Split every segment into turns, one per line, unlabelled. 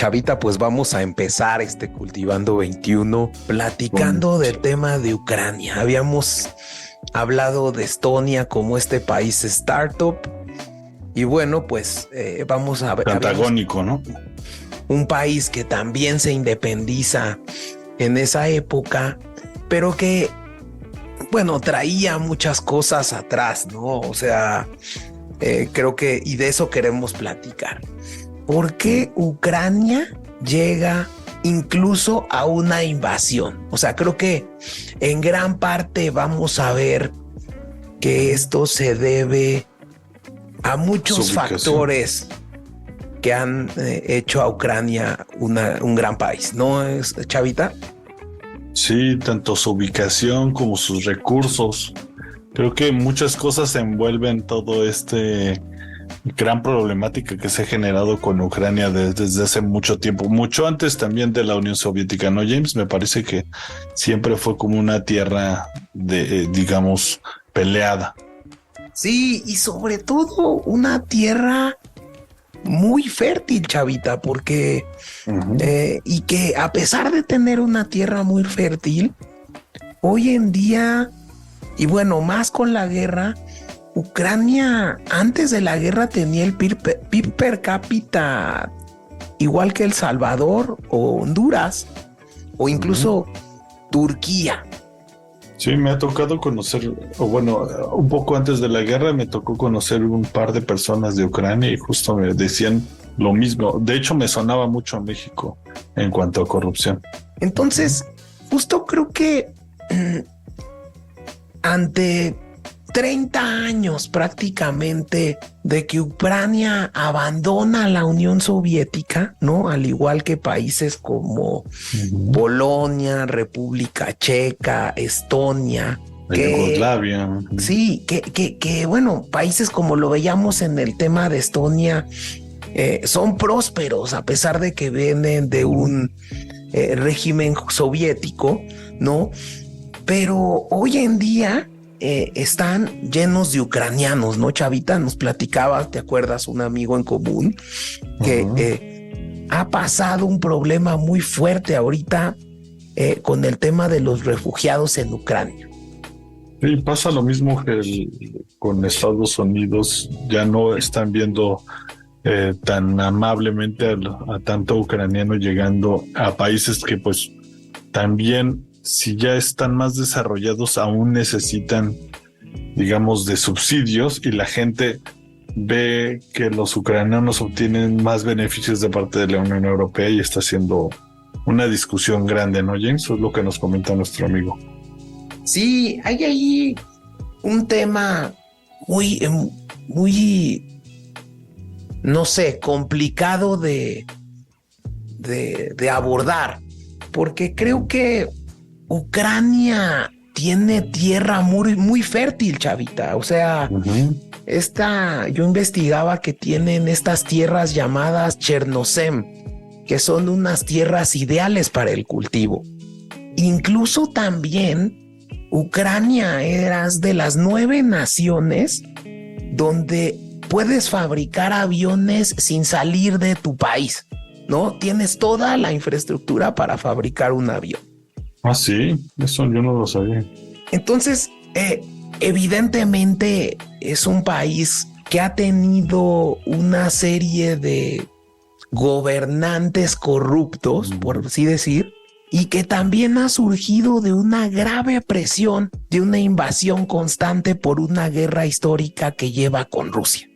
Chavita, pues vamos a empezar Cultivando 21 platicando del tema de Ucrania. Habíamos hablado de Estonia como este país startup y bueno, pues vamos a ver.
Antagónico, ¿no?
Un país que también se independiza en esa época, pero que, bueno, traía muchas cosas atrás, ¿no? O sea, creo que, y de eso queremos platicar. ¿Por qué Ucrania llega incluso a una invasión? O sea, creo que en gran parte vamos a ver que esto se debe a muchos factores que han hecho a Ucrania un gran país, ¿no es, Chavita?
Sí, tanto su ubicación como sus recursos. Creo que muchas cosas envuelven todo gran problemática que se ha generado con Ucrania desde hace mucho tiempo, mucho antes también de la Unión Soviética, ¿no, James? Me parece que siempre fue como una tierra digamos, peleada.
Sí, y sobre todo una tierra muy fértil, Chavita, porque y que a pesar de tener una tierra muy fértil, hoy en día, y bueno, más con la guerra, Ucrania antes de la guerra tenía el PIB per cápita igual que El Salvador o Honduras o incluso Turquía.
Sí, me ha tocado conocer, o bueno, un poco antes de la guerra me tocó conocer un par de personas de Ucrania y justo me decían lo mismo. De hecho, me sonaba mucho a México en cuanto a corrupción.
Entonces, justo creo que ante 30 años prácticamente de que Ucrania abandona la Unión Soviética, ¿no? Al igual que países como Polonia, República Checa, Estonia,
Yugoslavia.
Sí, que bueno, países como lo veíamos en el tema de Estonia, son prósperos a pesar de que vienen de un régimen soviético, ¿no? Pero hoy en día están llenos de ucranianos, ¿no, Chavita? Nos platicaba, ¿te acuerdas? Un amigo en común que ha pasado un problema muy fuerte ahorita con el tema de los refugiados en Ucrania.
Sí, pasa lo mismo que con Estados Unidos. Ya no están viendo tan amablemente a tanto ucraniano llegando a países que pues también, si ya están más desarrollados, aún necesitan, digamos, de subsidios y la gente ve que los ucranianos obtienen más beneficios de parte de la Unión Europea y está haciendo una discusión grande, ¿no, James? Eso es lo que nos comenta nuestro amigo.
Sí, hay ahí un tema muy, no sé, complicado de abordar, porque creo que Ucrania tiene tierra muy, muy fértil, Chavita. O sea, yo investigaba que tienen estas tierras llamadas Chernozem, que son unas tierras ideales para el cultivo. Incluso también Ucrania es de las 9 naciones donde puedes fabricar aviones sin salir de tu país, ¿no? Tienes toda la infraestructura para fabricar un avión.
Ah, sí, eso yo no lo sabía.
Entonces, evidentemente es un país que ha tenido una serie de gobernantes corruptos, por así decir, y que también ha surgido de una grave presión de una invasión constante por una guerra histórica que lleva con Rusia.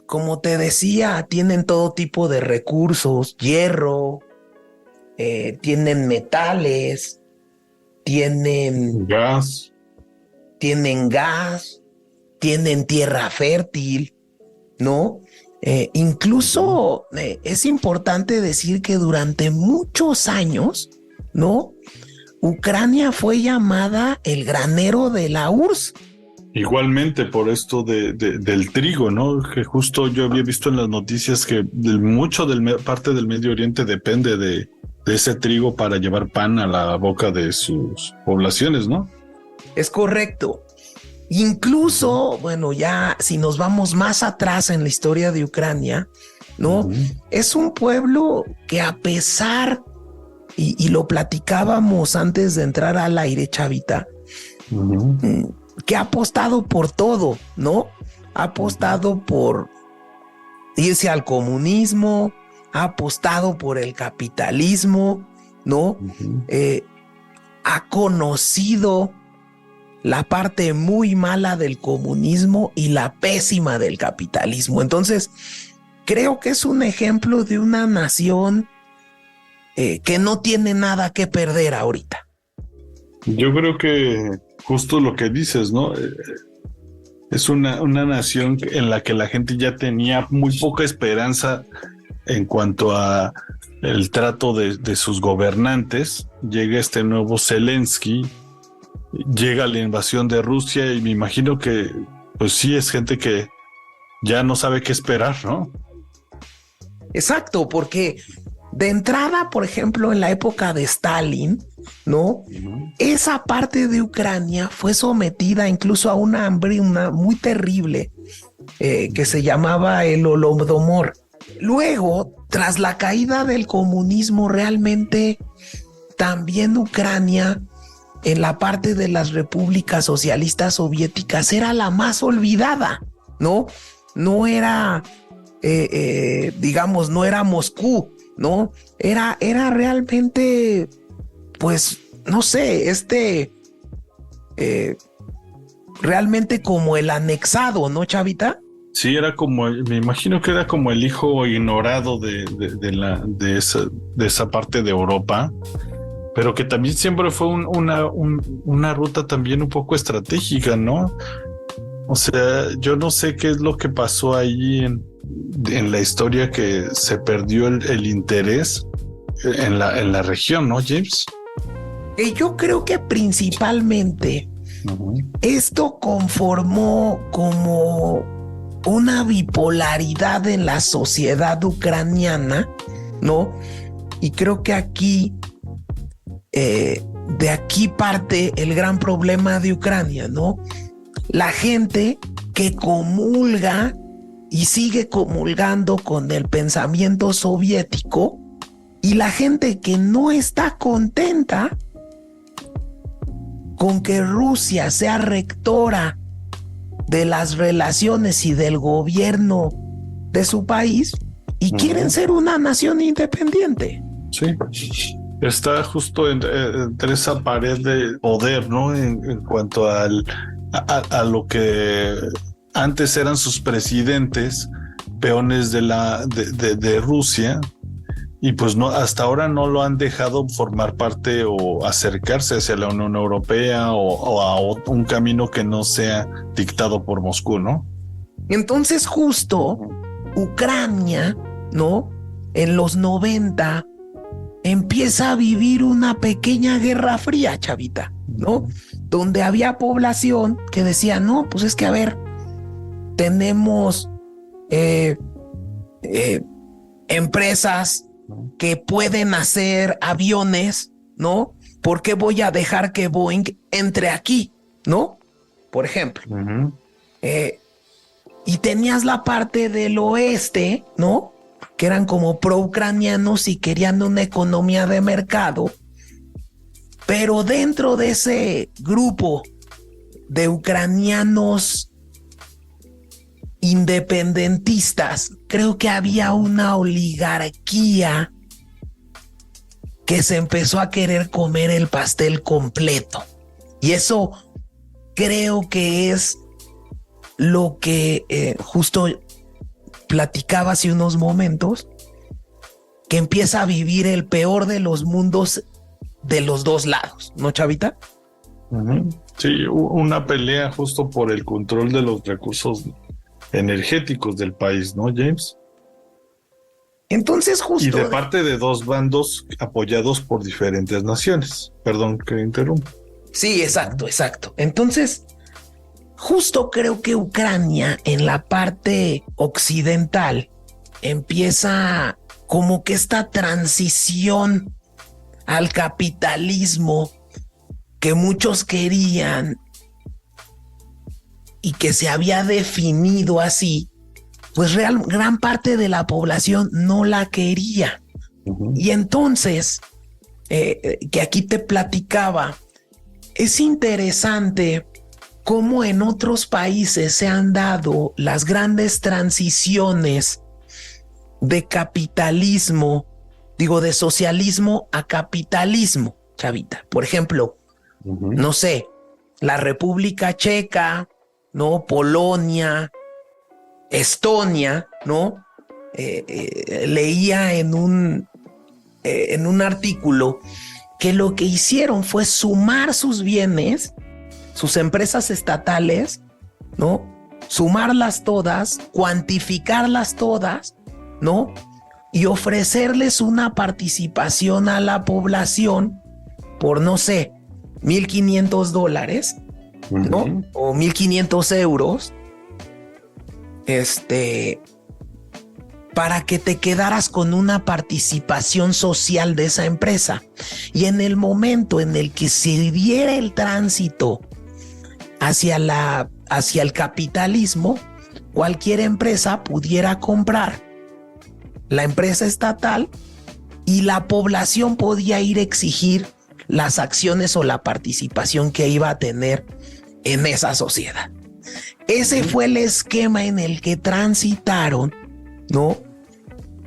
Como te decía, tienen todo tipo de recursos, hierro, tienen metales, tienen
gas,
tienen tierra fértil, ¿no? Incluso es importante decir que durante muchos años, ¿no? Ucrania fue llamada el granero de la URSS.
Igualmente por esto del trigo, ¿no? Que justo yo había visto en las noticias que mucho parte del Medio Oriente depende de ese trigo para llevar pan a la boca de sus poblaciones, ¿no?
Es correcto. Incluso, bueno, ya si nos vamos más atrás en la historia de Ucrania, ¿no? Es un pueblo que a pesar, y lo platicábamos antes de entrar al aire, Chavita, que ha apostado por todo, ¿no? Ha apostado por irse al comunismo, ha apostado por el capitalismo, ¿no? Ha conocido la parte muy mala del comunismo y la pésima del capitalismo. Entonces, creo que es un ejemplo de una nación que no tiene nada que perder ahorita.
Yo creo que justo lo que dices, ¿no? Es una nación en la que la gente ya tenía muy poca esperanza en cuanto a el trato de sus gobernantes. Llega este nuevo Zelensky, llega la invasión de Rusia y me imagino que pues sí es gente que ya no sabe qué esperar, ¿no?
Exacto, porque de entrada, por ejemplo, en la época de Stalin, ¿no? Esa parte de Ucrania fue sometida incluso a una hambruna muy terrible que se llamaba el Holodomor. Luego, tras la caída del comunismo, realmente también Ucrania, en la parte de las repúblicas socialistas soviéticas, era la más olvidada, ¿no? No era, digamos, no era Moscú, ¿no? Era realmente, pues, no sé, realmente como el anexado, ¿no, Chavita?
Sí, era como, me imagino que era como el hijo ignorado de esa parte de Europa, pero que también siempre fue una ruta también un poco estratégica, ¿no? O sea, yo no sé qué es lo que pasó ahí en la historia, que se perdió el interés en la región, ¿no, James?
Yo creo que principalmente esto conformó como una bipolaridad en la sociedad ucraniana, ¿no? Y creo que aquí, de aquí parte el gran problema de Ucrania, ¿no? La gente que comulga y sigue comulgando con el pensamiento soviético, y la gente que no está contenta con que Rusia sea rectora de las relaciones y del gobierno de su país y quieren ser una nación independiente.
Sí, está justo entre esa pared de poder, ¿no? En cuanto a lo que antes eran sus presidentes, peones de Rusia, y pues no, hasta ahora no lo han dejado formar parte o acercarse hacia la Unión Europea o a un camino que no sea dictado por Moscú, ¿no?
Entonces justo Ucrania, ¿no? En los 90 empieza a vivir una pequeña guerra fría, Chavita, ¿no? Donde había población que decía, no, pues es que a ver, tenemos empresas que pueden hacer aviones, ¿no? ¿Por qué voy a dejar que Boeing entre aquí, ¿no? Por ejemplo. Y tenías la parte del oeste, ¿no? Que eran como pro-ucranianos y querían una economía de mercado. Pero dentro de ese grupo de ucranianos independentistas, creo que había una oligarquía que se empezó a querer comer el pastel completo. Y eso creo que es lo que justo platicaba hace unos momentos, que empieza a vivir el peor de los mundos de los dos lados, ¿no, Chavita?
Sí, una pelea justo por el control de los recursos energéticos del país, ¿no, James?
Entonces justo...
Y de parte de dos bandos apoyados por diferentes naciones. Perdón que interrumpa.
Sí, exacto. Entonces, justo creo que Ucrania en la parte occidental empieza como que esta transición al capitalismo que muchos querían y que se había definido así pues gran parte de la población no la quería. Y entonces, que aquí te platicaba, es interesante cómo en otros países se han dado las grandes transiciones de capitalismo, de socialismo a capitalismo, Chavita. Por ejemplo, no sé, la República Checa, ¿no? Polonia, Estonia, ¿no? Leía en un artículo que lo que hicieron fue sumar sus bienes, sus empresas estatales, ¿no? Sumarlas todas, cuantificarlas todas, ¿no? Y ofrecerles una participación a la población por, no sé, $1,500, ¿no? O 1,500 euros, para que te quedaras con una participación social de esa empresa. Y en el momento en el que se diera el tránsito hacia el capitalismo, cualquier empresa pudiera comprar la empresa estatal y la población podía ir a exigir las acciones o la participación que iba a tener en esa sociedad. Ese fue el esquema en el que transitaron, ¿no?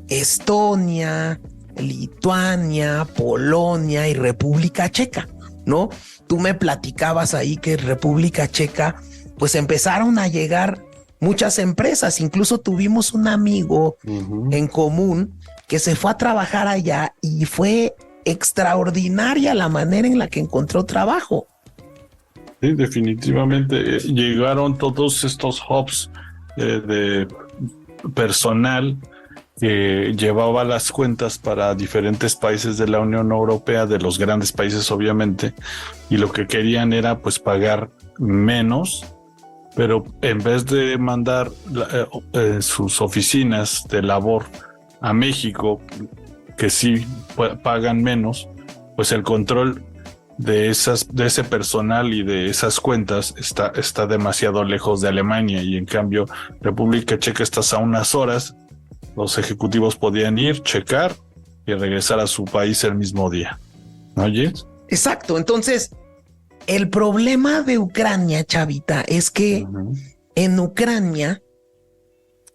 Estonia, Lituania, Polonia y República Checa, ¿no? Tú me platicabas ahí que República Checa, pues empezaron a llegar muchas empresas. Incluso tuvimos un amigo en común que se fue a trabajar allá y fue extraordinaria la manera en la que encontró trabajo.
Sí, definitivamente llegaron todos estos hubs de personal que llevaba las cuentas para diferentes países de la Unión Europea, de los grandes países obviamente, y lo que querían era pues pagar menos, pero en vez de mandar sus oficinas de labor a México, que sí pagan menos, pues el control de ese personal y de esas cuentas está demasiado lejos de Alemania, y en cambio República Checa estás a unas horas. Los ejecutivos podían ir, checar y regresar a su país el mismo día. ¿Oye?
Exacto. Entonces, el problema de Ucrania, Chavita, es que en Ucrania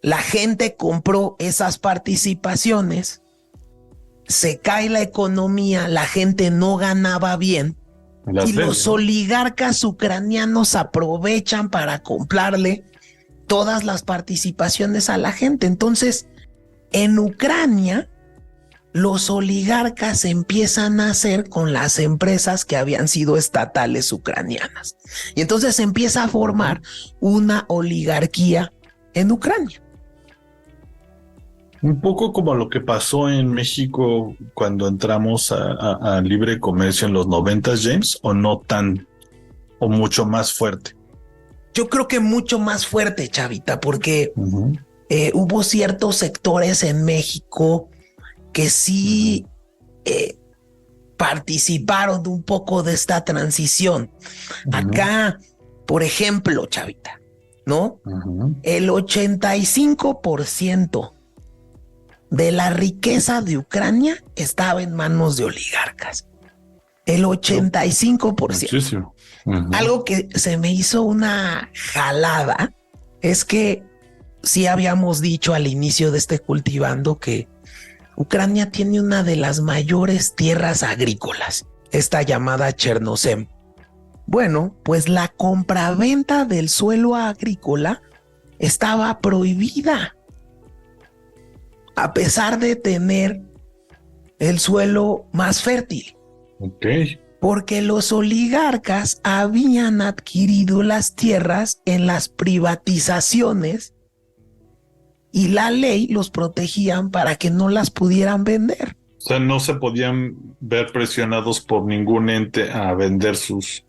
la gente compró esas participaciones, se cae la economía, la gente no ganaba bien y los oligarcas ucranianos aprovechan para comprarle todas las participaciones a la gente. Entonces, en Ucrania, los oligarcas empiezan a hacer con las empresas que habían sido estatales ucranianas. Y entonces se empieza a formar una oligarquía en Ucrania.
Un poco como lo que pasó en México cuando entramos a libre comercio en los 90, James, o no tan, o mucho más fuerte.
Yo creo que mucho más fuerte, Chavita, porque hubo ciertos sectores en México que sí participaron un poco de esta transición. Acá, por ejemplo, Chavita, ¿no? El 85% de la riqueza de Ucrania estaba en manos de oligarcas. El 85%.
Muchísimo.
Algo que se me hizo una jalada es que sí habíamos dicho al inicio de este Cultivando que Ucrania tiene una de las mayores tierras agrícolas, esta llamada Chernozem. Bueno, pues la compraventa del suelo agrícola estaba prohibida, a pesar de tener el suelo más fértil. Porque los oligarcas habían adquirido las tierras en las privatizaciones y la ley los protegían para que no las pudieran vender.
O sea, no se podían ver presionados por ningún ente a vender sus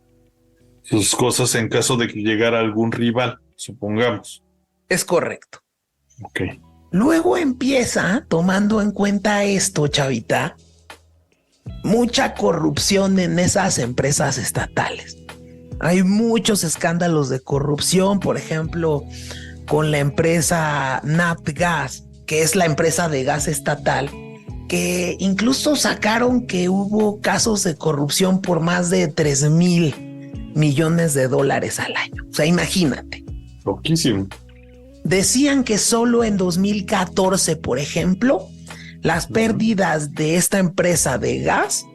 cosas en caso de que llegara algún rival, supongamos.
Es correcto.
Ok.
Luego empieza, tomando en cuenta esto, Chavita, mucha corrupción en esas empresas estatales. Hay muchos escándalos de corrupción, por ejemplo, con la empresa Naftgas, que es la empresa de gas estatal, que incluso sacaron que hubo casos de corrupción por más de 3,000 millones de dólares al año. O sea, imagínate.
Loquísimo.
Decían que solo en 2014, por ejemplo, las pérdidas de esta empresa de gas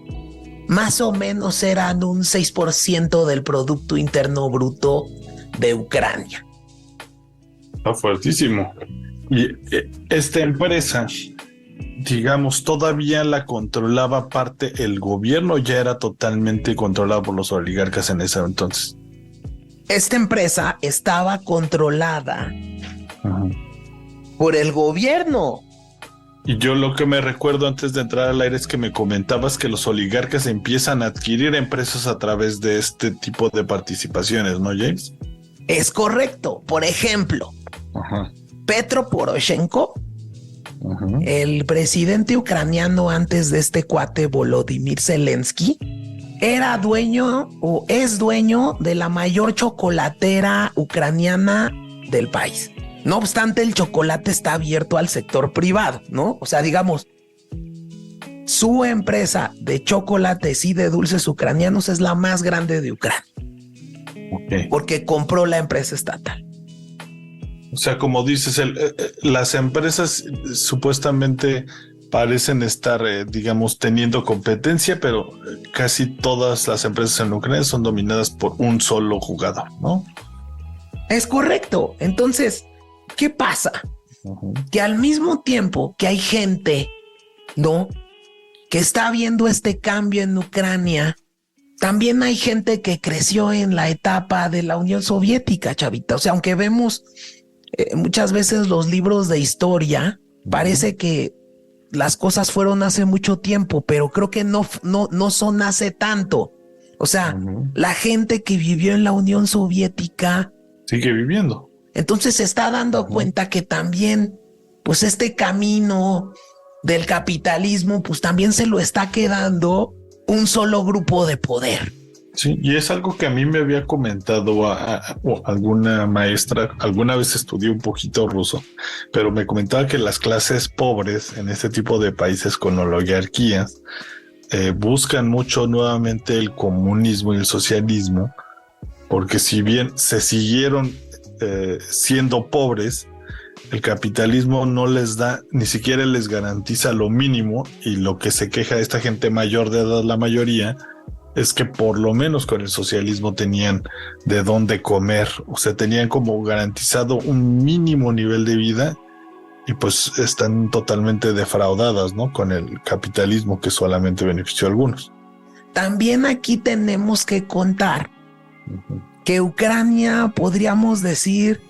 más o menos eran un 6% del Producto Interno Bruto de Ucrania.
Está fuertísimo. Y esta empresa, digamos, todavía la controlaba parte el gobierno, ya era totalmente controlada por los oligarcas en ese entonces.
Esta empresa estaba controlada por el gobierno.
Y yo lo que me recuerdo antes de entrar al aire es que me comentabas que los oligarcas empiezan a adquirir empresas a través de este tipo de participaciones, ¿no, James?
Es correcto. Por ejemplo, Petro Poroshenko, el presidente ucraniano antes de este cuate Volodymyr Zelensky, era dueño o es dueño de la mayor chocolatera ucraniana del país. No obstante, el chocolate está abierto al sector privado, ¿no? O sea, digamos, su empresa de chocolates y de dulces ucranianos es la más grande de Ucrania. Porque compró la empresa estatal.
O sea, como dices, las empresas supuestamente parecen estar, digamos, teniendo competencia, pero casi todas las empresas en Ucrania son dominadas por un solo jugador, ¿no?
Es correcto. Entonces, ¿qué pasa? Que al mismo tiempo que hay gente, ¿no?, que está viendo este cambio en Ucrania, también hay gente que creció en la etapa de la Unión Soviética, chavita. O sea, aunque vemos muchas veces los libros de historia, parece que las cosas fueron hace mucho tiempo, pero creo que no son hace tanto. O sea, la gente que vivió en la Unión Soviética
sigue viviendo.
Entonces se está dando cuenta que también, pues este camino del capitalismo, pues también se lo está quedando un solo grupo de poder.
Sí, y es algo que a mí me había comentado alguna maestra. Alguna vez estudié un poquito ruso, pero me comentaba que las clases pobres en este tipo de países con oligarquías buscan mucho nuevamente el comunismo y el socialismo, porque si bien se siguieron siendo pobres, el capitalismo no les da, ni siquiera les garantiza lo mínimo, y lo que se queja esta gente mayor de edad, la mayoría, es que por lo menos con el socialismo tenían de dónde comer, o sea, tenían como garantizado un mínimo nivel de vida, y pues están totalmente defraudadas, ¿no?, con el capitalismo que solamente benefició a algunos.
También aquí tenemos que contar que Ucrania, podríamos decir,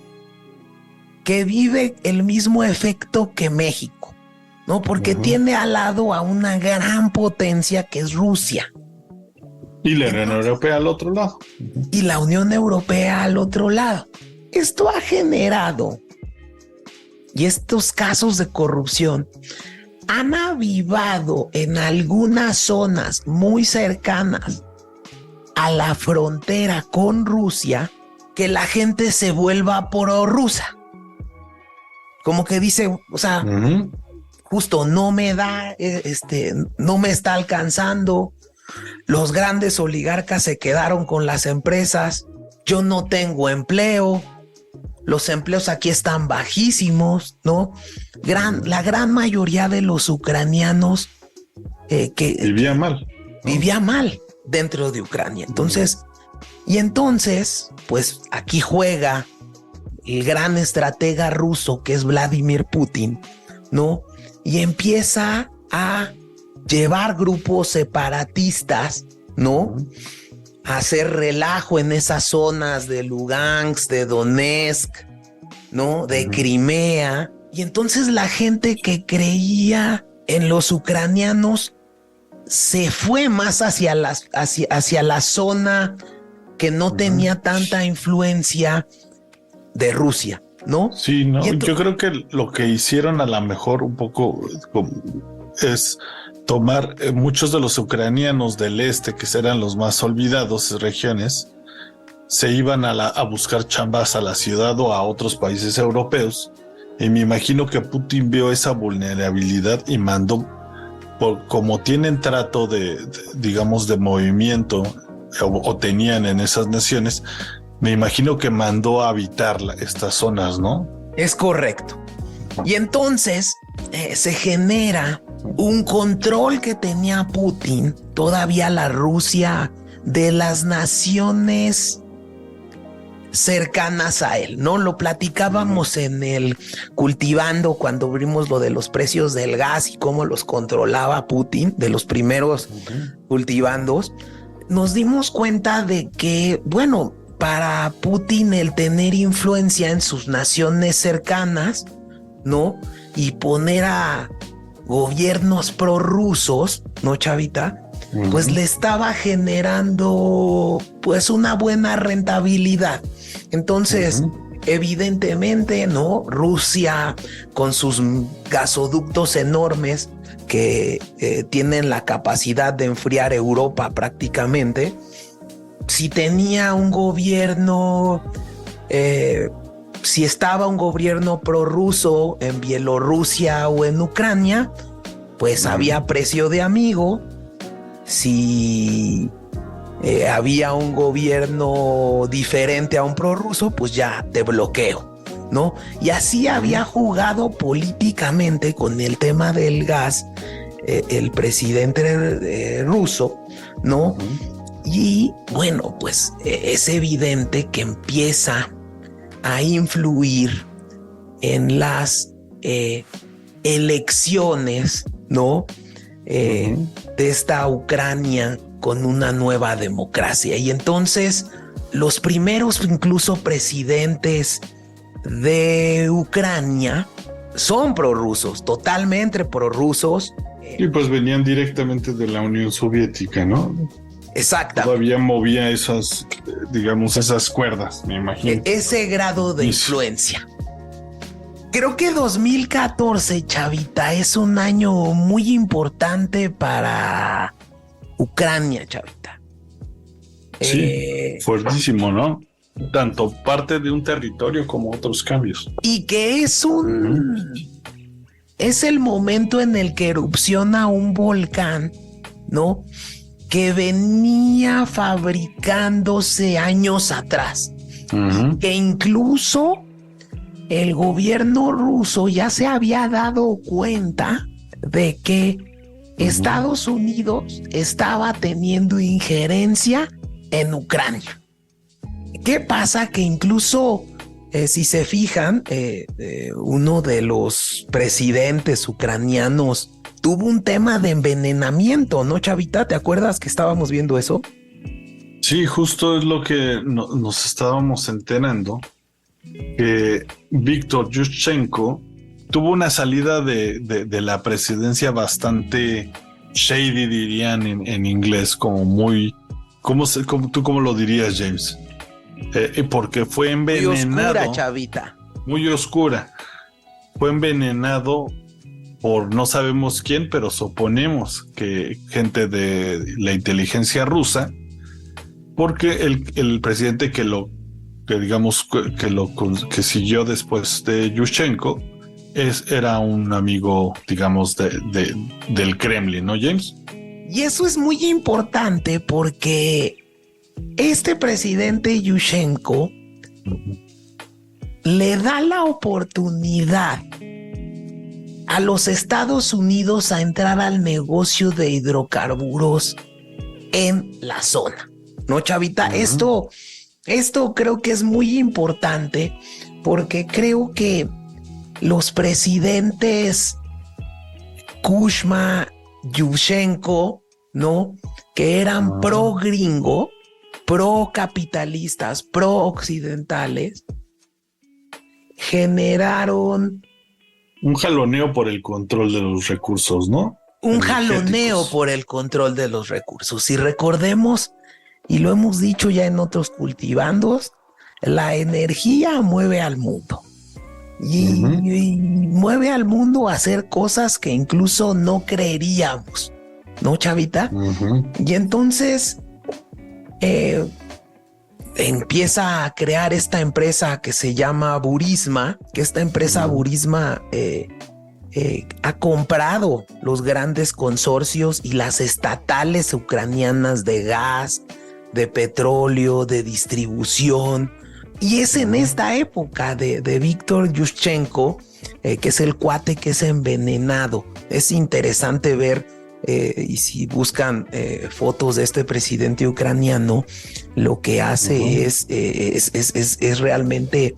que vive el mismo efecto que México, ¿no? Porque tiene al lado a una gran potencia que es Rusia.
Y la Unión Europea al otro lado.
Y la Unión Europea al otro lado. Esto ha generado, y estos casos de corrupción han avivado en algunas zonas muy cercanas a la frontera con Rusia, que la gente se vuelva prorrusa. Como que dice, o sea, justo no me da, no me está alcanzando. Los grandes oligarcas se quedaron con las empresas. Yo no tengo empleo. Los empleos aquí están bajísimos, ¿no? La gran mayoría de los ucranianos
vivía mal, ¿no?
Vivía mal dentro de Ucrania. Entonces, pues aquí juega el gran estratega ruso que es Vladimir Putin, ¿no? Y empieza a llevar grupos separatistas, ¿no?, a hacer relajo en esas zonas de Lugansk, de Donetsk, ¿no?, de Crimea. Y entonces la gente que creía en los ucranianos se fue más hacia la zona que no tenía tanta influencia de Rusia, ¿no?
Sí, no, yo creo que lo que hicieron a lo mejor un poco es tomar muchos de los ucranianos del este, que eran los más olvidados regiones, se iban a buscar chambas a la ciudad o a otros países europeos. Y me imagino que Putin vio esa vulnerabilidad y mandó, como tienen trato digamos, de movimiento, o tenían en esas naciones, me imagino que mandó a habitar estas zonas, ¿no?
Es correcto. Y entonces se genera un control que tenía Putin, todavía la Rusia, de las naciones cercanas a él, ¿no? Lo platicábamos en el Cultivando cuando vimos lo de los precios del gas y cómo los controlaba Putin, de los primeros cultivandos. Nos dimos cuenta de que, bueno, para Putin el tener influencia en sus naciones cercanas, ¿no? Y poner a gobiernos prorrusos, ¿no, Chavita? Pues le estaba generando pues una buena rentabilidad. Entonces, evidentemente, ¿no? Rusia con sus gasoductos enormes que tienen la capacidad de enfriar Europa prácticamente, si tenía un gobierno, si estaba un gobierno prorruso en Bielorrusia o en Ucrania, pues había precio de amigo. Si había un gobierno diferente a un prorruso, pues ya te bloqueo, ¿no? Y así había jugado políticamente con el tema del gas el presidente ruso, ¿no? Y bueno, pues es evidente que empieza a influir en las elecciones, ¿no? De esta Ucrania con una nueva democracia. Y entonces los primeros incluso presidentes de Ucrania son prorrusos, totalmente prorrusos.
Y pues venían directamente de la Unión Soviética, ¿no?
Exacto.
Todavía movía esas, digamos, esas cuerdas, me imagino.
Ese grado de influencia. Creo que 2014, Chavita, es un año muy importante para Ucrania, Chavita.
Sí, fuertísimo, ¿no? Tanto parte de un territorio como otros cambios.
Y que es el momento en el que erupciona un volcán, ¿no? Que venía fabricándose años atrás. Que incluso el gobierno ruso ya se había dado cuenta de que Estados Unidos estaba teniendo injerencia en Ucrania. ¿Qué pasa? Que incluso, si se fijan, uno de los presidentes ucranianos tuvo un tema de envenenamiento, ¿no, Chavita? ¿Te acuerdas que estábamos viendo eso?
Sí, justo es lo que nos estábamos enterando, que Víctor Yushchenko tuvo una salida de la presidencia bastante shady, dirían en inglés, como muy... ¿Tú cómo lo dirías, James? Porque fue envenenado.
Muy oscura, Chavita.
Muy oscura. Fue envenenado por no sabemos quién, pero suponemos que gente de la inteligencia rusa, porque el presidente que siguió después de Yushchenko era un amigo, digamos, del Kremlin, ¿no, James?
Y eso es muy importante porque este presidente Yushchenko le da la oportunidad a los Estados Unidos a entrar al negocio de hidrocarburos en la zona, ¿no, Chavita? Esto creo que es muy importante porque creo que los presidentes Kushma, Yushchenko, ¿no? Que eran pro gringo, pro capitalistas, pro occidentales, generaron
un jaloneo por el control de los recursos, ¿no?
Un jaloneo por el control de los recursos. Y recordemos, y lo hemos dicho ya en otros cultivandos, la energía mueve al mundo. Y mueve al mundo a hacer cosas que incluso no creeríamos, ¿no, Chavita? Y entonces, empieza a crear esta empresa que se llama Burisma, que esta empresa Burisma ha comprado los grandes consorcios y las estatales ucranianas de gas, de petróleo, de distribución. Y es en esta época de Víctor Yushchenko, que es el cuate que es envenenado. Es interesante ver, y si buscan fotos de este presidente ucraniano, lo que hace es realmente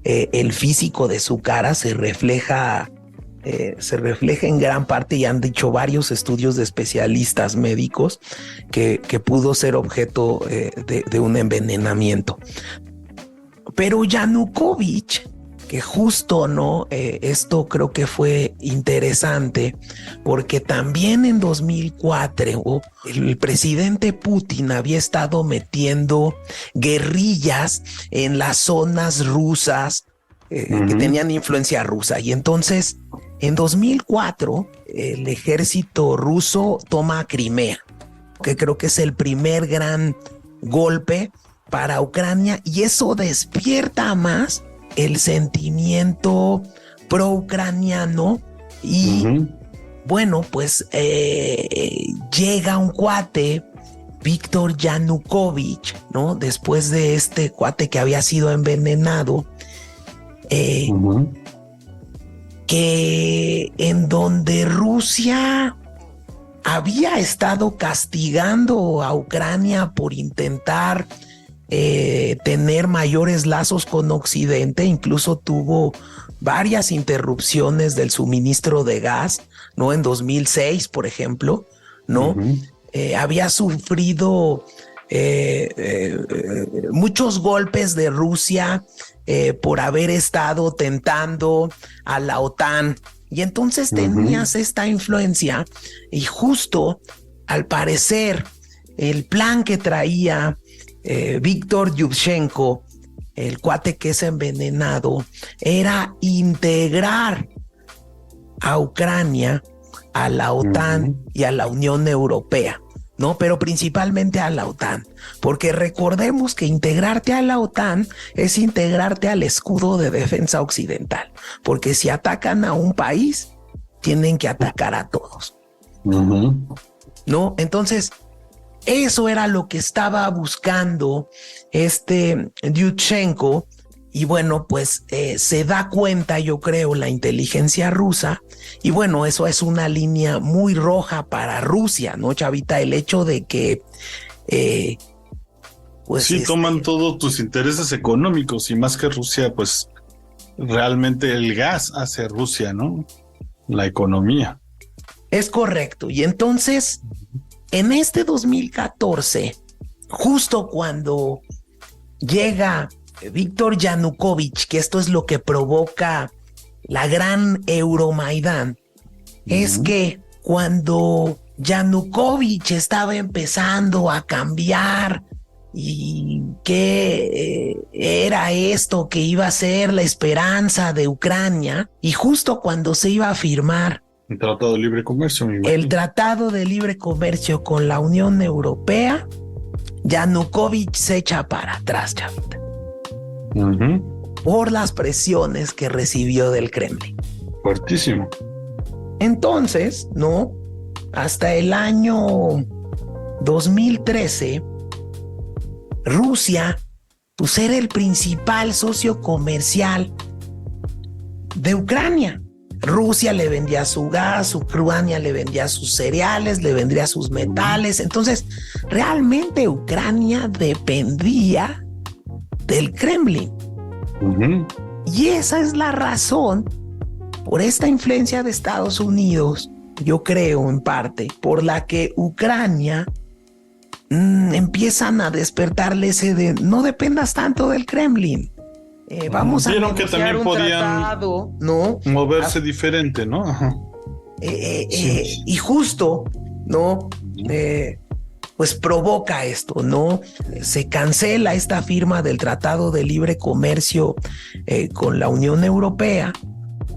el físico de su cara se refleja en gran parte, y han dicho varios estudios de especialistas médicos que pudo ser objeto de un envenenamiento. Pero Yanukovych, que justo, ¿no? Esto creo que fue interesante porque también en 2004 el presidente Putin había estado metiendo guerrillas en las zonas rusas que tenían influencia rusa. Y entonces, en 2004, el ejército ruso toma Crimea, que creo que es el primer gran golpe para Ucrania, y eso despierta más el sentimiento pro-ucraniano. Y bueno, pues llega un cuate, Víctor Yanukovych, ¿no? Después de este cuate que había sido envenenado, que en donde Rusia había estado castigando a Ucrania por intentar tener mayores lazos con Occidente, incluso tuvo varias interrupciones del suministro de gas, ¿no? En 2006, por ejemplo, ¿no? Había sufrido muchos golpes de Rusia por haber estado tentando a la OTAN. Y entonces tenías esta influencia, y justo al parecer el plan que traía Víctor Yushchenko, el cuate que es envenenado, era integrar a Ucrania a la OTAN y a la Unión Europea, ¿no? Pero principalmente a la OTAN, porque recordemos que integrarte a la OTAN es integrarte al escudo de defensa occidental, porque si atacan a un país, tienen que atacar a todos, ¿no? Entonces, eso era lo que estaba buscando Yushchenko. Y bueno, pues se da cuenta, yo creo, la inteligencia rusa. Y bueno, eso es una línea muy roja para Rusia, ¿no, Chavita? El hecho de que
pues sí, toman todos tus intereses económicos, y más que Rusia, pues realmente el gas hace Rusia, ¿no? La economía.
Es correcto. Y entonces, en este 2014, justo cuando llega Víctor Yanukovych, que esto es lo que provoca la gran Euromaidán, es que cuando Yanukovych estaba empezando a cambiar y que era esto que iba a ser la esperanza de Ucrania, y justo cuando se iba a firmar
el Tratado de Libre Comercio,
el Tratado de Libre Comercio con la Unión Europea, Yanukovych se echa para atrás, Chavita, por las presiones que recibió del Kremlin.
Fuertísimo.
Entonces, ¿no? Hasta el año 2013, Rusia, pues, era el principal socio comercial de Ucrania. Rusia le vendía su gas, Ucrania le vendía sus cereales, le vendía sus metales. Entonces, realmente Ucrania dependía del Kremlin. Y esa es la razón, por esta influencia de Estados Unidos, yo creo en parte, por la que Ucrania empiezan a despertarle ese de no dependas tanto del Kremlin. Vamos a
vieron que también podían
tratado, ¿no?
moverse diferente, ¿no?
Sí. Y justo, ¿no? Pues provoca esto, ¿no? Se cancela esta firma del Tratado de Libre Comercio con la Unión Europea.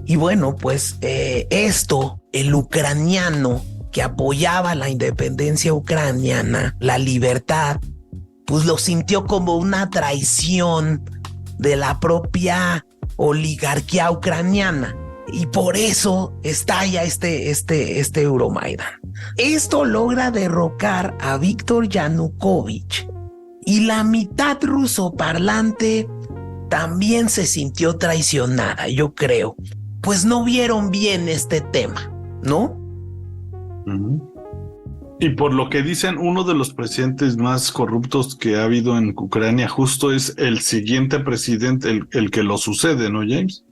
Y bueno, pues esto, el ucraniano que apoyaba la independencia ucraniana, la libertad, pues lo sintió como una traición de la propia oligarquía ucraniana. Y por eso estalla este Euromaidan. Esto logra derrocar a Víctor Yanukovych y la mitad rusoparlante también se sintió traicionada, yo creo. Pues no vieron bien este tema, ¿no?
Y por lo que dicen, uno de los presidentes más corruptos que ha habido en Ucrania justo es el siguiente presidente, el que lo sucede, ¿no, James?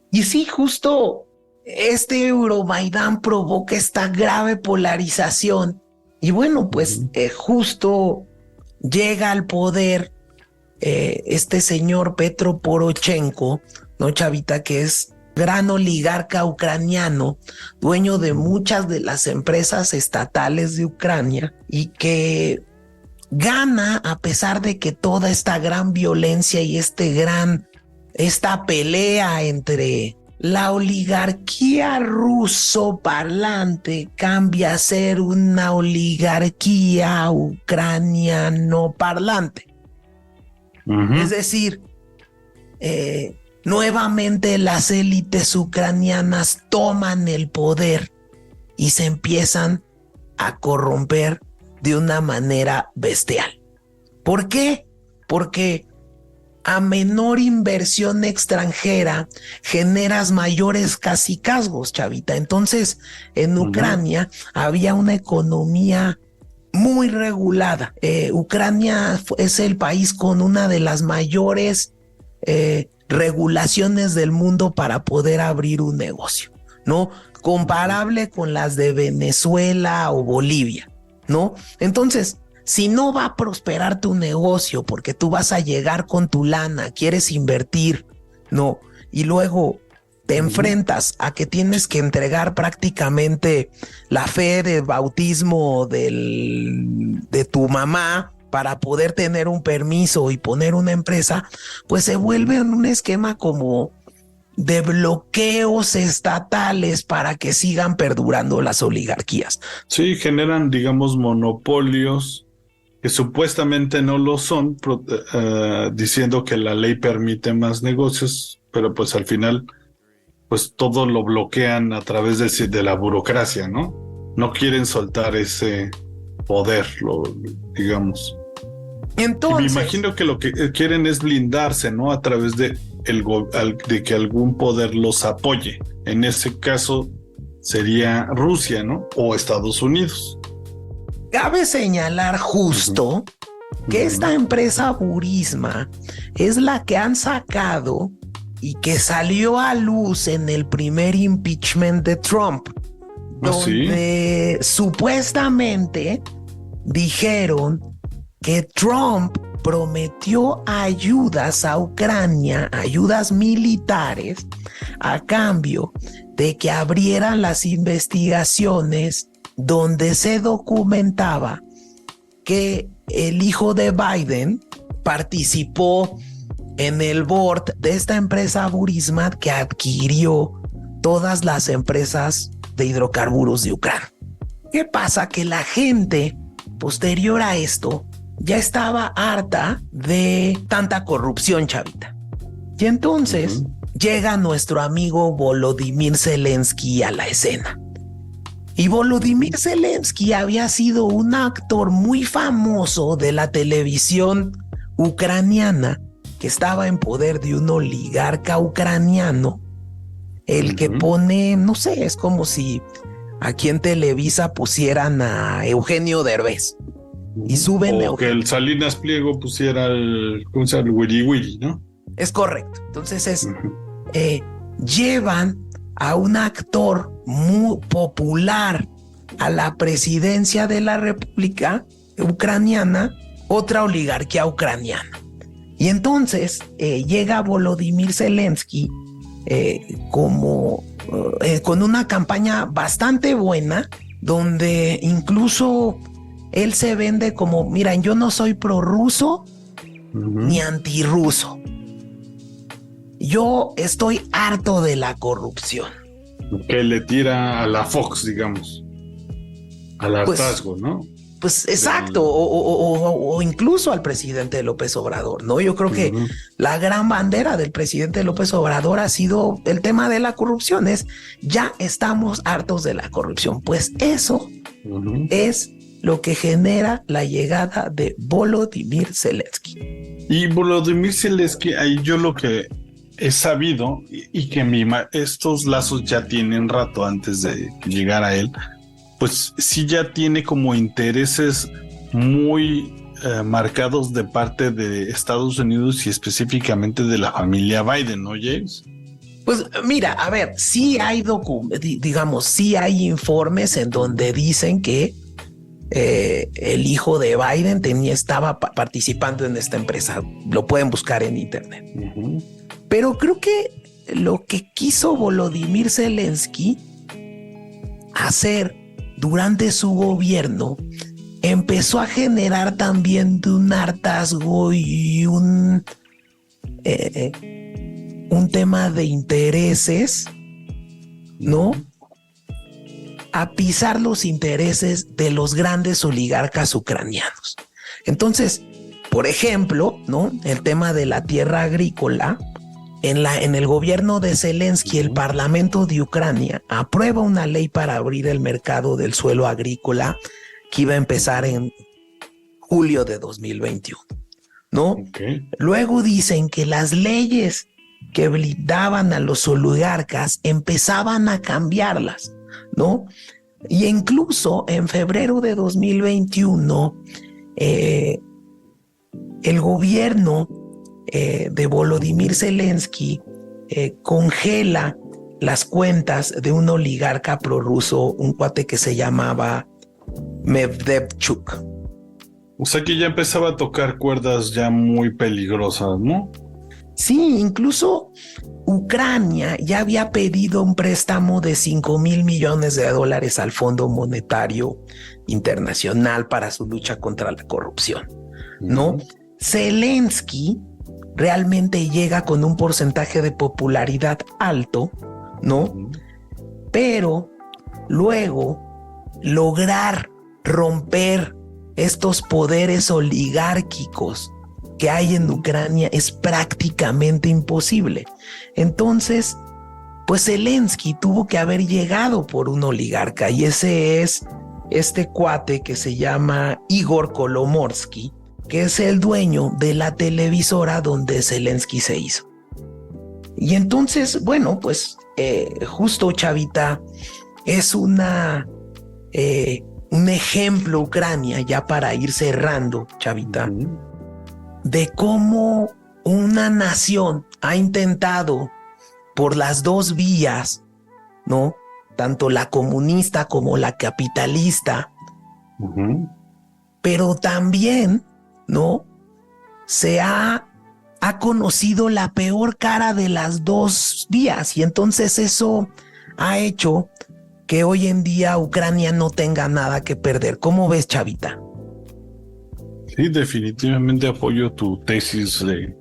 Y sí, justo este Euromaidan provoca esta grave polarización. Y bueno, pues justo llega al poder este señor Petro Poroshenko, ¿no, Chavita? Que es gran oligarca ucraniano, dueño de muchas de las empresas estatales de Ucrania y que gana a pesar de que toda esta gran violencia y esta pelea entre la oligarquía ruso-parlante cambia a ser una oligarquía ucraniano-parlante. Es decir, nuevamente las élites ucranianas toman el poder y se empiezan a corromper de una manera bestial. ¿Por qué? Porque a menor inversión extranjera generas mayores cacicazgos, Chavita. Entonces, en Ucrania había una economía muy regulada. Ucrania es el país con una de las mayores regulaciones del mundo para poder abrir un negocio, ¿no? Comparable con las de Venezuela o Bolivia, ¿no? Entonces, si no va a prosperar tu negocio porque tú vas a llegar con tu lana, quieres invertir, ¿no? Y luego te enfrentas a que tienes que entregar prácticamente la fe de bautismo de tu mamá para poder tener un permiso y poner una empresa, pues se vuelve un esquema como de bloqueos estatales para que sigan perdurando las oligarquías.
Sí, generan, digamos, monopolios que supuestamente no lo son, diciendo que la ley permite más negocios, pero pues al final, pues todo lo bloquean a través de la burocracia, ¿no? No quieren soltar ese poder, digamos.
Entonces,
y me imagino que lo que quieren es blindarse, ¿no? A través de que algún poder los apoye. En ese caso sería Rusia, ¿no? O Estados Unidos.
Cabe señalar justo que esta empresa Burisma es la que han sacado y que salió a luz en el primer impeachment de Trump, donde supuestamente dijeron que Trump prometió ayudas a Ucrania, ayudas militares, a cambio de que abrieran las investigaciones donde se documentaba que el hijo de Biden participó en el board de esta empresa Burisma que adquirió todas las empresas de hidrocarburos de Ucrania. ¿Qué pasa? Que la gente posterior a esto ya estaba harta de tanta corrupción, Chavita. Y entonces llega nuestro amigo Volodymyr Zelensky a la escena. Y Volodymyr Zelensky había sido un actor muy famoso de la televisión ucraniana que estaba en poder de un oligarca ucraniano, el que pone, no sé, es como si aquí en Televisa pusieran a Eugenio Derbez y suben
o que el Salinas Pliego pusiera el Wiri Wiri, ¿no?
Es correcto. Entonces llevan a un actor muy popular a la presidencia de la República Ucraniana, otra oligarquía ucraniana. Y entonces llega Volodymyr Zelensky con una campaña bastante buena, donde incluso él se vende como, miren, yo no soy prorruso ni antirruso. Yo estoy harto de la corrupción.
Que le tira a la Fox, digamos, al hartazgo, pues, ¿no?
Pues exacto, o incluso al presidente López Obrador, ¿no? Yo creo que la gran bandera del presidente López Obrador ha sido el tema de la corrupción. Ya estamos hartos de la corrupción. Pues eso es lo que genera la llegada de Volodymyr Zelensky.
Y Volodymyr Zelensky, ahí yo lo que he sabido, y que estos lazos ya tienen rato antes de llegar a él, pues sí ya tiene como intereses muy marcados de parte de Estados Unidos y específicamente de la familia Biden, ¿no, James?
Pues mira, a ver, sí hay sí hay informes en donde dicen que el hijo de Biden estaba participando en esta empresa. Lo pueden buscar en internet. Pero creo que lo que quiso Volodymyr Zelensky hacer durante su gobierno empezó a generar también de un hartazgo y un tema de intereses, ¿no? A pisar los intereses de los grandes oligarcas ucranianos. Entonces, por ejemplo, ¿no? El tema de la tierra agrícola. En el gobierno de Zelensky, el Parlamento de Ucrania aprueba una ley para abrir el mercado del suelo agrícola que iba a empezar en julio de 2021, ¿no? Luego dicen que las leyes que blindaban a los oligarcas empezaban a cambiarlas, ¿no? Y incluso en febrero de 2021, el gobierno de Volodymyr Zelensky congela las cuentas de un oligarca prorruso, un cuate que se llamaba Medvedchuk.
O sea que ya empezaba a tocar cuerdas ya muy peligrosas, ¿no?
Sí, incluso Ucrania ya había pedido un préstamo de $5,000 millones al Fondo Monetario Internacional para su lucha contra la corrupción, ¿no? Zelensky realmente llega con un porcentaje de popularidad alto, ¿no? Pero luego lograr romper estos poderes oligárquicos que hay en Ucrania es prácticamente imposible. Entonces, pues Zelensky tuvo que haber llegado por un oligarca, y ese es este cuate que se llama Igor Kolomorsky, que es el dueño de la televisora donde Zelensky se hizo. Y entonces, bueno, pues justo, Chavita, es un ejemplo Ucrania, ya para ir cerrando, Chavita, de cómo una nación ha intentado por las dos vías, ¿no? Tanto la comunista como la capitalista, pero también, ¿no? Se ha conocido la peor cara de las dos vías, y entonces eso ha hecho que hoy en día Ucrania no tenga nada que perder. ¿Cómo ves, Chavita?
Sí, definitivamente apoyo tu tesis de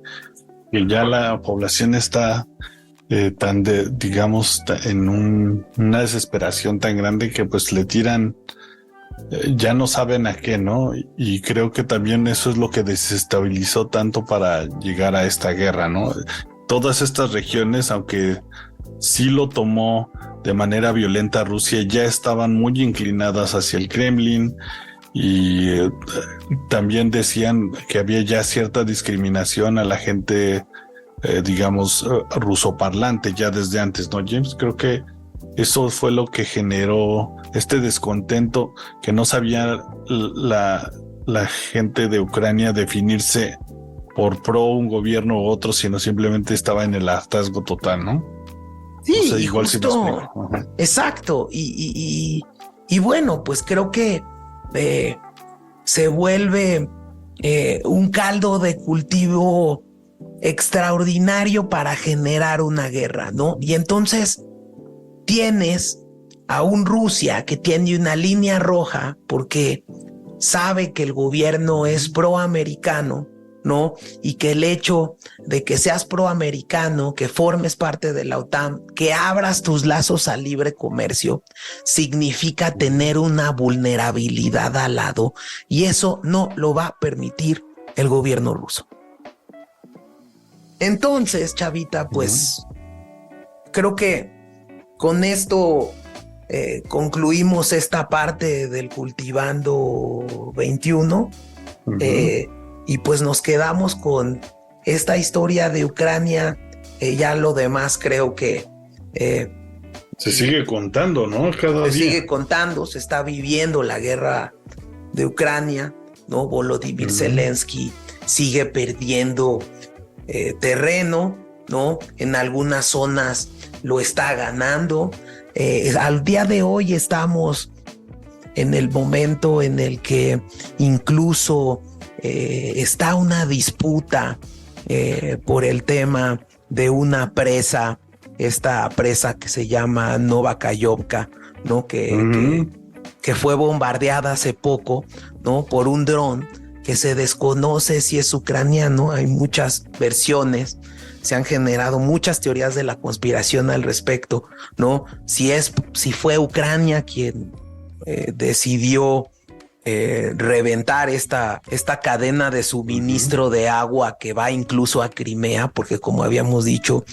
que ya la población está digamos, en una desesperación tan grande que pues le tiran, ya no saben a qué, ¿no? Y creo que también eso es lo que desestabilizó tanto para llegar a esta guerra, ¿no? Todas estas regiones, aunque sí lo tomó de manera violenta Rusia, ya estaban muy inclinadas hacia el Kremlin, y también decían que había ya cierta discriminación a la gente, digamos, rusoparlante ya desde antes, ¿no, James? Creo que eso fue lo que generó este descontento, que no sabía la gente de Ucrania definirse por pro un gobierno u otro, sino simplemente estaba en el hartazgo total, ¿no?
Sí,
o sea, igual
justo,
si me explico.
Exacto, y bueno, pues creo que se vuelve un caldo de cultivo extraordinario para generar una guerra, ¿no? Y entonces tienes a un Rusia que tiene una línea roja porque sabe que el gobierno es proamericano, ¿no? Y que el hecho de que seas proamericano, que formes parte de la OTAN, que abras tus lazos al libre comercio, significa tener una vulnerabilidad al lado, y eso no lo va a permitir el gobierno ruso. Entonces, Chavita, pues creo que con esto concluimos esta parte del Cultivando 21. Y pues nos quedamos con esta historia de Ucrania. Ya lo demás creo que
se sigue contando, ¿no? Cada día.
Se sigue contando, se está viviendo la guerra de Ucrania, ¿no? Volodymyr Zelensky sigue perdiendo terreno, ¿no? En algunas zonas lo está ganando. Al día de hoy estamos en el momento en el que incluso está una disputa por el tema de una presa, esta presa que se llama Novakayovka, ¿no? Que fue bombardeada hace poco, ¿no? Por un dron que se desconoce si es ucraniano. Hay muchas versiones, se han generado muchas teorías de la conspiración al respecto, ¿no? Si fue Ucrania quien decidió reventar esta cadena de suministro de agua que va incluso a Crimea, porque como habíamos dicho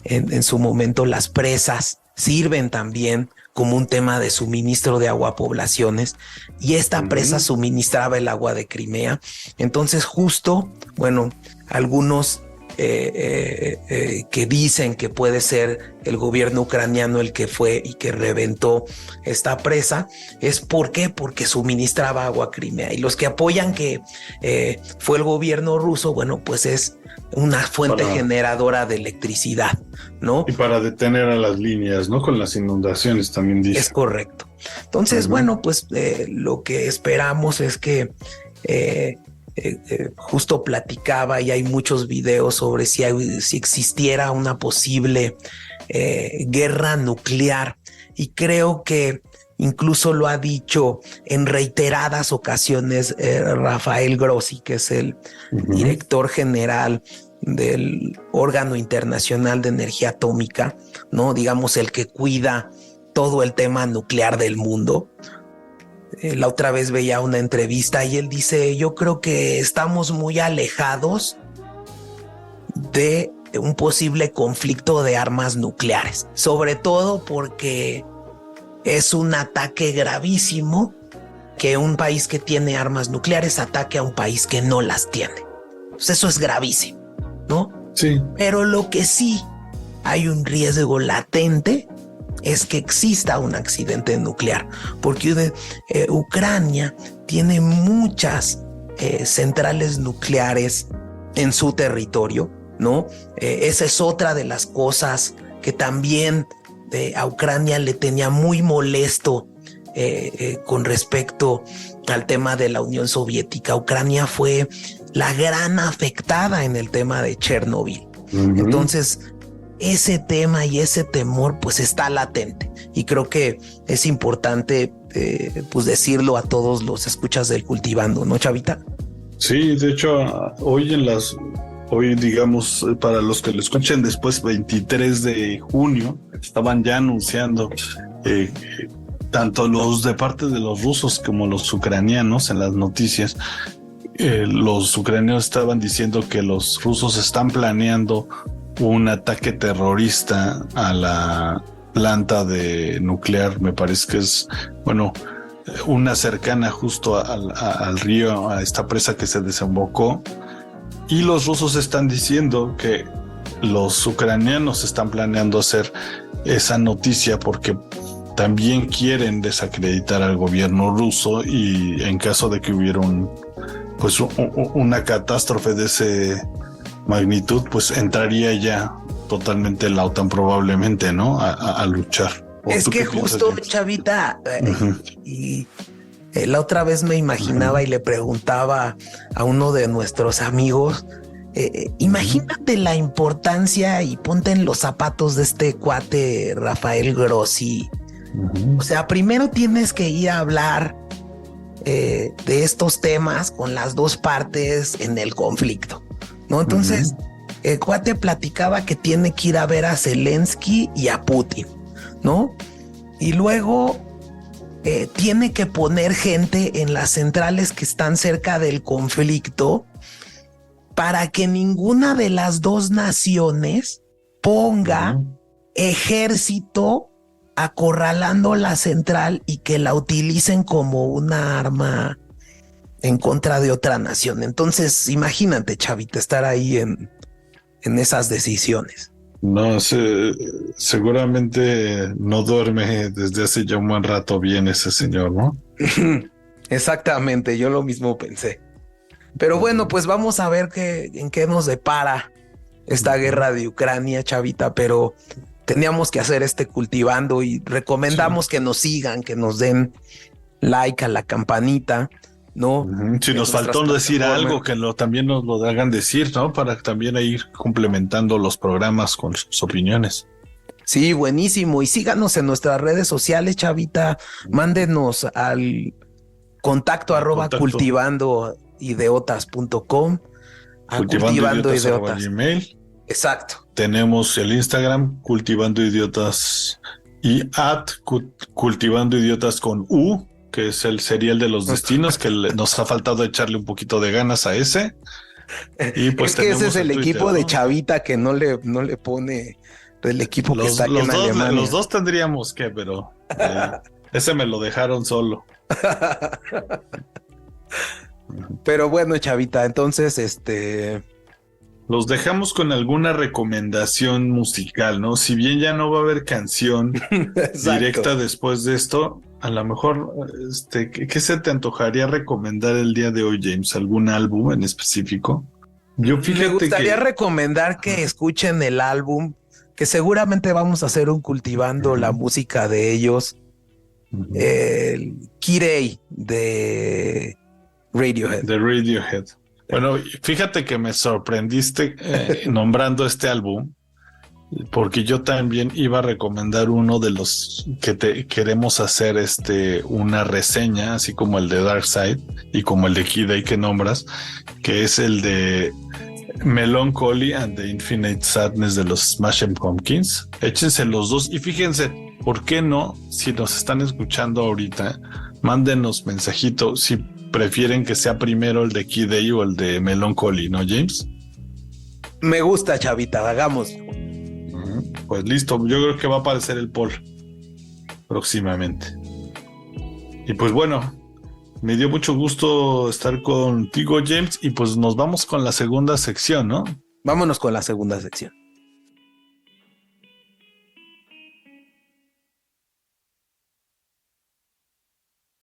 en su momento, las presas sirven también como un tema de suministro de agua a poblaciones, y esta presa suministraba el agua de Crimea. Entonces justo, bueno, algunos que dicen que puede ser el gobierno ucraniano el que fue y que reventó esta presa, es ¿por qué? Porque suministraba agua a Crimea. Y los que apoyan que fue el gobierno ruso, bueno, pues es una fuente generadora de electricidad, ¿no?
Y para detener a las líneas, ¿no? Con las inundaciones también dice.
Es correcto. Entonces, bueno, pues lo que esperamos es que justo platicaba, y hay muchos videos sobre si existiera una posible guerra nuclear, y creo que incluso lo ha dicho en reiteradas ocasiones Rafael Grossi, que es el director general del órgano internacional de energía atómica, ¿no? Digamos, el que cuida todo el tema nuclear del mundo. La otra vez veía una entrevista y él dice: yo creo que estamos muy alejados de un posible conflicto de armas nucleares, sobre todo porque es un ataque gravísimo que un país que tiene armas nucleares ataque a un país que no las tiene. Pues eso es gravísimo, ¿no?
Sí.
Pero lo que sí hay un riesgo latente es que exista un accidente nuclear, porque Ucrania tiene muchas centrales nucleares en su territorio, ¿no? Esa es otra de las cosas que también a Ucrania le tenía muy molesto con respecto al tema de la Unión Soviética. Ucrania fue la gran afectada en el tema de Chernobyl. Entonces, ese tema y ese temor pues está latente, y creo que es importante pues decirlo a todos los escuchas del Cultivando, ¿no, Chavita?
Sí, de hecho, hoy digamos, para los que lo escuchen después, 23 de junio, estaban ya anunciando tanto los de parte de los rusos como los ucranianos en las noticias. Los ucranianos estaban diciendo que los rusos están planeando un ataque terrorista a la planta de nuclear, me parece que es, bueno, una cercana justo al río, a esta presa que se desembocó, y los rusos están diciendo que los ucranianos están planeando hacer esa noticia porque también quieren desacreditar al gobierno ruso, y en caso de que hubiera una catástrofe de ese magnitud, pues entraría ya totalmente la OTAN probablemente, ¿no? A luchar.
Es que justo, Chavita, y la otra vez me imaginaba y le preguntaba a uno de nuestros amigos, imagínate la importancia, y ponte en los zapatos de este cuate Rafael Grossi. O sea, primero tienes que ir a hablar de estos temas con las dos partes en el conflicto, ¿no? Entonces, el cuate platicaba que tiene que ir a ver a Zelensky y a Putin, ¿no? Y luego tiene que poner gente en las centrales que están cerca del conflicto para que ninguna de las dos naciones ponga ejército acorralando la central y que la utilicen como una arma en contra de otra nación. Entonces, imagínate, Chavita, estar ahí en esas decisiones.
No, seguramente no duerme desde hace ya un buen rato bien ese señor, ¿no?
Exactamente, yo lo mismo pensé. Pero bueno, pues vamos a ver en qué nos depara esta guerra de Ucrania, Chavita, pero teníamos que hacer cultivando y recomendamos que nos sigan, que nos den like a la campanita, ¿no?
Si nos faltó decir algo, que también nos lo hagan decir, ¿no? Para también ir complementando los programas con sus opiniones.
Sí, buenísimo. Y síganos en nuestras redes sociales, Chavita. Mándenos al contacto @ cultivandoidiotas.com, a cultivandoidiotas.
Gmail.
Exacto.
Tenemos el Instagram, Cultivando Idiotas, y Cultivando Idiotas con U, que es el serial de los destinos, que nos ha faltado echarle un poquito de ganas a ese. Y pues
es que ese es el
Twitter,
equipo, ¿no?, de
de
Chavita que no le pone el equipo que está aquí en Alemania.
Los dos tendríamos que, pero ese me lo dejaron solo.
Pero bueno, Chavita, entonces
los dejamos con alguna recomendación musical, ¿no? Si bien ya no va a haber canción directa después de esto, a lo mejor, ¿qué se te antojaría recomendar el día de hoy, James? ¿Algún álbum en específico?
Me gustaría recomendar que escuchen el álbum, que seguramente vamos a hacer un cultivando la música de ellos, el Kirei de Radiohead.
De Radiohead. Bueno, fíjate que me sorprendiste nombrando este álbum, porque yo también iba a recomendar uno de los que queremos hacer una reseña, así como el de Dark Side y como el de Kid que nombras, que es el de Melancholy and the Infinite Sadness de los Smashing Pumpkins. Échense los dos y fíjense, ¿por qué no? Si nos están escuchando ahorita, mándenos mensajito si prefieren que sea primero el de Kid Day o el de Melancholy, ¿no, James?
Me gusta, Chavita, hagamos.
Pues listo, yo creo que va a aparecer el poll próximamente. Y pues bueno, me dio mucho gusto estar contigo, James, y pues nos vamos con la segunda sección, ¿no?
Vámonos con la segunda sección.